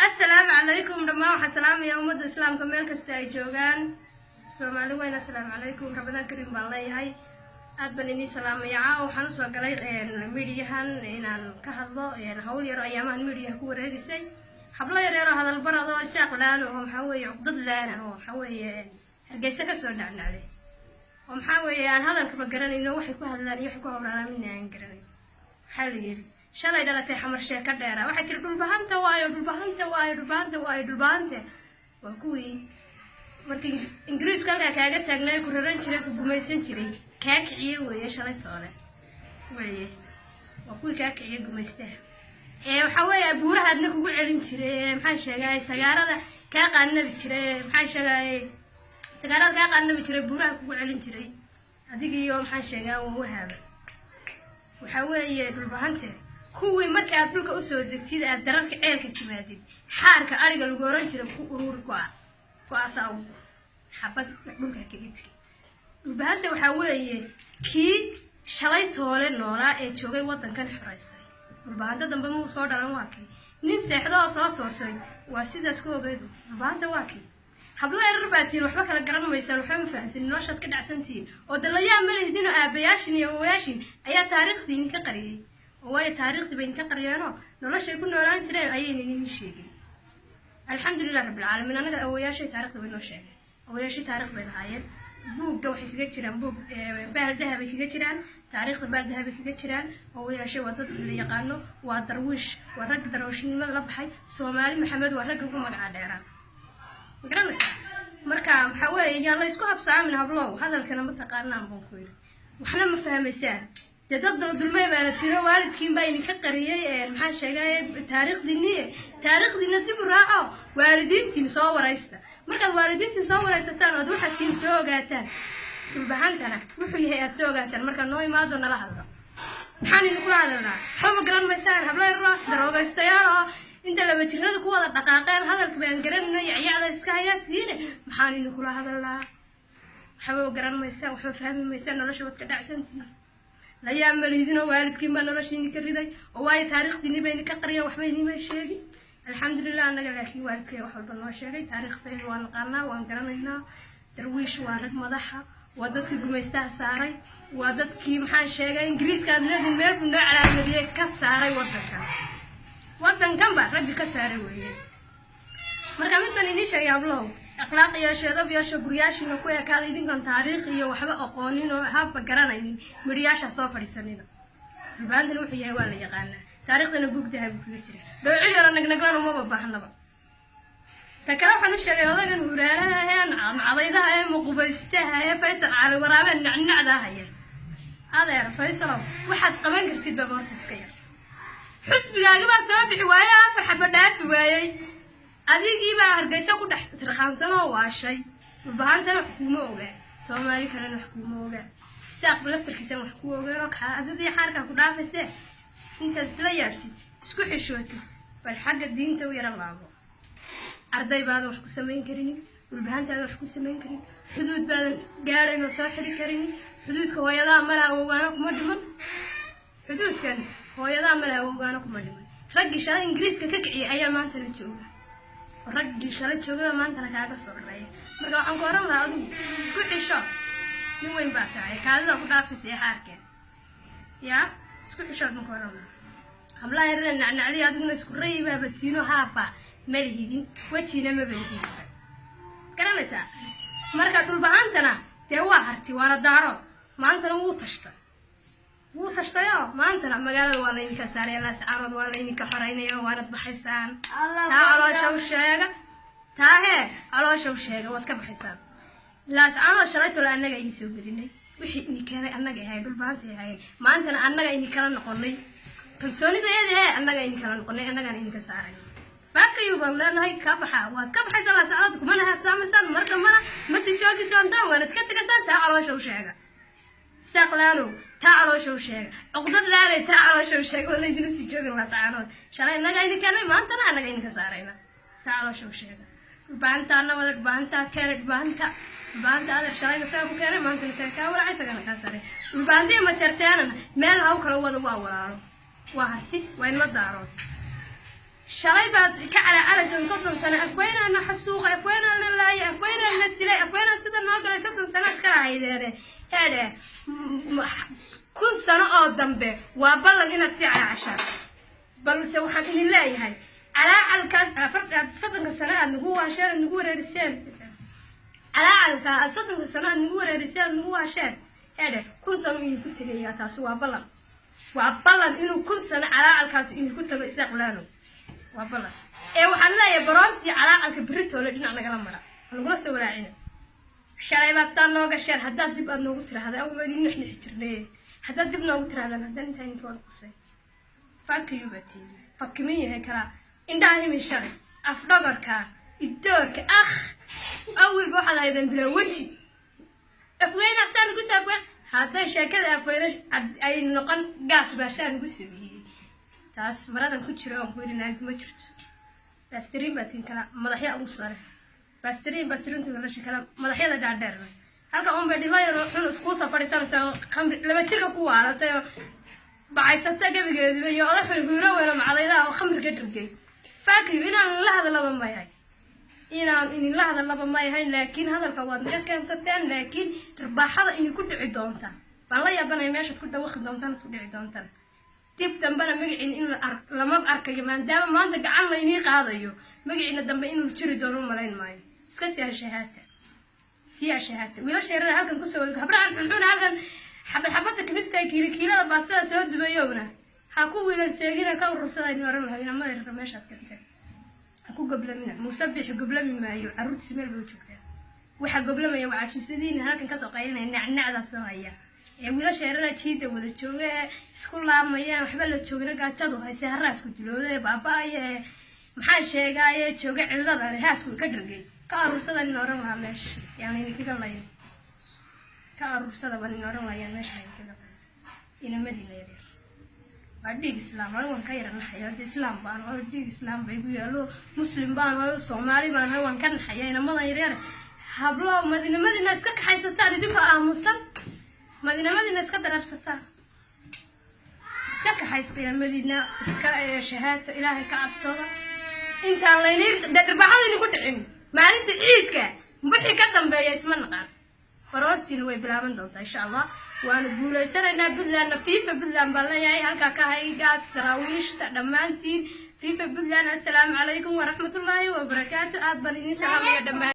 السلام عليكم دماغ السلام يا أمة الإسلام كمل كستاي جوجان سومالي وين السلام عليكم رمضان كريم بالله هاي أتبنيني سلام يا عاو حنوس وقلي الميديا هن إن كهذا يعني حول يرى أيام الميديا هو رئيسي حبلا يرى هذا البرد والساق لانه هم حوي عقد لانه هو حوي الجسك سوداء عليه هم حوي يعني هذا الكبراني إنه وحي كه هذا اللي يحكوا على مني عن قراني حليل شلي دلتي حمر شيء كديرة واحد تقول بهانته وايد وكوي markii ingiriiska halka kaaga taagnay ku raran jiray ku gumaysan jiray ka kiciye weeye shalay toole weeye waa kuwii ka kiciye gumaystaha waxa weeye buurahaadna kugu celin jiray maxaan sheegay sagaarada ka qaanabi jiray maxaan sheegay sagaarada ka qaanabi jiray buuraha kugu celin jiray adigiyo maxaan sheegay wahaaba waxa weeye dhulbahante kuwii markii aad dhulka u soo degtid aad dararka ceelka timaadid xaarka ariga lagu oran jiray ku urur ku asaaw xabad dhulka kigiti dhulbahante waxa weeye kii shalay toole noolaa ee joogay wadankan xiraystay dhulbahante dambe muu soo dhalan waa kii nin seexdo soo toosay waa sidaas ku ogeedo dhulbahante waa kii hablo erar baatiin waxba kala garan maysan waxa ma fahansin noloshaad ka dhacsantiin oo dalayaa maleedino aabayaashin iyo awayaashin ayaa taariikhdii ka qariyay oo way taariikhdii bay ka qariyeen noloshay ku noolaan jireen ayay nin sheegay alxamdulillaah rabbil caalamiin anaga awayaashay taariikhda way noo sheegay awayaashay taariikhda bay lahaayeen buugga waxay kaga jiraan buug baal dahab ay kaga jiraan taariikhda baal dahab ay kaga jiraan awayaashay waa dad la yaqaano waa darwiish waa rag darwiishnimo la baxay Soomaali Maxamed waa rag ugu magaca dheeraan garanaysa marka waxa weeye yaa la isku habsaamin hablow hadalkana ma taqaanaan buu ku yiri waxna ma fahmaysaan dad dulmay baa tiro waalidkiin baa idinka qariyay maxaan sheegay taariikhdina dib u raaco waalidiintiin soo waraysta markaad waalidiintiin soo waraysataan oo waxaad tiin soo ogaataan dhulbahantana wuxuu yahay aad soo ogaataan marka noo imaado nala hadlo maxaan idinku la hadalnaa waxba garan maysaan hablaha daroogaystayaan inta laba jirada ku wada dhaqaaqeen hadalka baan garanayno yacyaada iska hayaatiin maxaan idinku la hadalnaa waxba garan maysaan waxba fahmi maysaan nolosha wad ka dhacsantiin la yaa maleedino waalidkiin baa noloshiini ka riday oo way taariikhdii bayna ka qariyeen waxba inima sheegin alxamdulillaah anaga laakiin waalidkay wax walba noo sheegay taariikhdii waan naqaanaa waan garanaynaa darwiish waa rag madaxa waa dadkii gumaystaha saaray waa dadkii maxaan sheegay ingiriiska aad leedin meel ku noo calaamadiyay ka saaray wadankan baa ragga ka saaray weeye marka mid baan idin sheegay hablow akhlaaq iyo sheedab iyo guryaashina ku ekaada idinkan taariikh iyo waxba aqoonin oo habba garanaynin midiyasha soo fadhiisanina rubaantan wuxuu yahay waa la yaqaanaa taariikhdana buugdaha ku jira dhoocil yar nagnaglan uma baahnaba takala waxaan u sheegay odagan huraalaha macadaydaha ee muqbaystaha ee Faysal Cali Waraabe nacnacda haya adeer Faysal waxaad qaban kartid babarta iska yar xisbigaaga baa soo bixi waayay afar xabba dhaafi waayay adigii baa hargeysa ku dhex tirqaansan oo waashay dhulbahantana wax kuma oga Soomaali kalena wax kuma oga saaq laftarkiisa wax ku ogeero ka adii xarka ku dhaafayse inta isla yaartid isku xishooti bal xagga diinta u yara laabo arday baad wax ku sameyn karin dhulbahantaada wax ku sameyn karin xuduud baad gaarayno soo xiri karin xuduudka hooyada mala ogaana kuma dhiman xuduudkan hooyada mala ogaana kuma dhiman raggi shalay ingiriiska ka kiciyay ayaa maanta la jooga raggi shalay jooga maanta kaaga soo dharay marka waxaan ku oran lahaa adigu isku xisho nin weyn baa tahay kaadida ku dhaafisay xaarkeen ya isku xisho ma ku oran lahaa hablaha yaran nacnacdi adiguna isku reeyba batiino haaba malihidin wajina ma balihidin garanaysa marka dhulbahantana dee waa harti waana daaro maantana wuu tashtayo maantana magaalada waa la idinka saaray la saarad waa la idinka xoreynaya waanad baxaysaan taa caloosha u sheega waad ka baxaysaan la saarad shalayto la anaga idin soo gelinay wixii idin keenay anaga ahay dhulbahanta ahay maantana anaga idin kala noqonay kalsoonida eedahay anaga idin kala noqonay anaga idin ka saaray فاكيو بملانهاي كبحة وكبحة سلا سعادة كمان هبسام سام مرة مسي جاكي كان دام وانا تكتك سان تعالوا شو شيء ساقلانو تعالوا شو شيء أقدر لا تعالوا شو شيء ولا يدري مسي جاكي الله سعادة شلون نجاي كان ما أنت أنا جاي نكسرينا تعالوا شو شيء بانتا أنا ولا بانتا كارت بانتا هذا شلون نسوي بكرة ما أنت نسوي كا ولا عايز أنا كسرة بانتا ما ترتانا مال هاو كلو ولا واحد وين ما دارون شري بعد كعلى على صدق سنة أكوينا أنا حسوق أكوينا أنا لا أكوينا أنا تلاقي أكوينا سيد الناقل صدق سنة كراهي هذا كل سنة قدام به وبلغ هنا تسعة عشر بل سو حكي الله هاي على الكان فقط صدق السنة نقول عشان نقول رسالة على الكان صدق السنة نقول رسالة نقول عشان هذا كل سنة يكون تجيها تاسوا بلغ وبلغ إنه كل سنة على الكاس إنه كنت بيستقلانه وبلغ وحنا يا برانتي على الكبريت ولا دينا نقول مرة نقول سوى عينه شرايبات تانو قشر حداد دب أنو قتر هذا أول ما نحن حجرناه حداد دب نو قتر هذا هذا نتاني توان قصي فاكيو بتي فكمية هكرا إن ده من شر أفضل كا الدور أخ أول واحد هذا بلا وجه أفوين أحسن نقول أفوين هذا شكل أفوين أي نقن قاس باشان نقول سويه تاس مرات نكون شريهم كوري نايك ما شفت باسترين باتين كلا مضحية أبو صار باسترين تقول ليش كلام مضحية ده دار هل كأم بدي ما يروحون سكول سفر سنة خمر لما تشيل قوة على تيو بعيسته قبل كذا يقعد في الجورة ولا معليدا وخمر قدر جي فاكر إن الله هذا لبا ما يهاي إن الله هذا لبا ما يهاي لكن هذا الكواد كان ستان لكن ربح هذا إني كنت عدونتان والله يا بنا ماشي كنت واخد دونتان كنت عدونتان تيب دنبنا مجعين إن لما أركي من دام ما أنت قعنا إني قاضيو مجعين دنبنا إنه تشري دونهم ملاين ماي سكسي هالشهادة سيا شهادة ولا شيء رأي هالكن كسوي خبران الحين هالكن حبت كنيسة كيلو باستا سود بيومنا هاكو ولا السجينة كور رصدا ينورنا هنا ما يرمش هالكن هاكو قبل منا مسبح قبل من ما يعرض سمير بوجهه وح قبل ما يوعى تسدين هالكن كسوقينا إن نعذا سويا ولا شيء رأي شيء ولا شوقة سكولا ما يه وحبل شوقنا قاعد تدو هاي سهرات كتلو بابا يه محل شيء قاعد شوقة عرضة هات كدرجي كأروسة النورنا مش يعني كذا لا ين كأروسة بالنورنا يعني مش هاي كذا إن مدينة يري بعد الإسلام أنا وان كير الحياة الإسلام بان ولا الإسلام بيقولوا مسلم بان ولا صومالي بان وان كان الحياة إن ما يري هبلو مدينة إسكك حيستان دفع مسلم مدينة إسكك درستان إسكك حيستان مدينة إسكك شهادة إلهي كعب صلاة إنت الله ينير دربعض إني كنت عين ما أنت عيدك مبحي كدم بيا اسمه نقال فرورتي الوي بلا من دولتا إن شاء الله وأنا تقول سنة بالله نفيفة بالله بالله ياي هالكا كهاي قاس تراويش دمانتين فيفة بالله السلام عليكم ورحمة الله وبركاته أدبني سلام يا دمان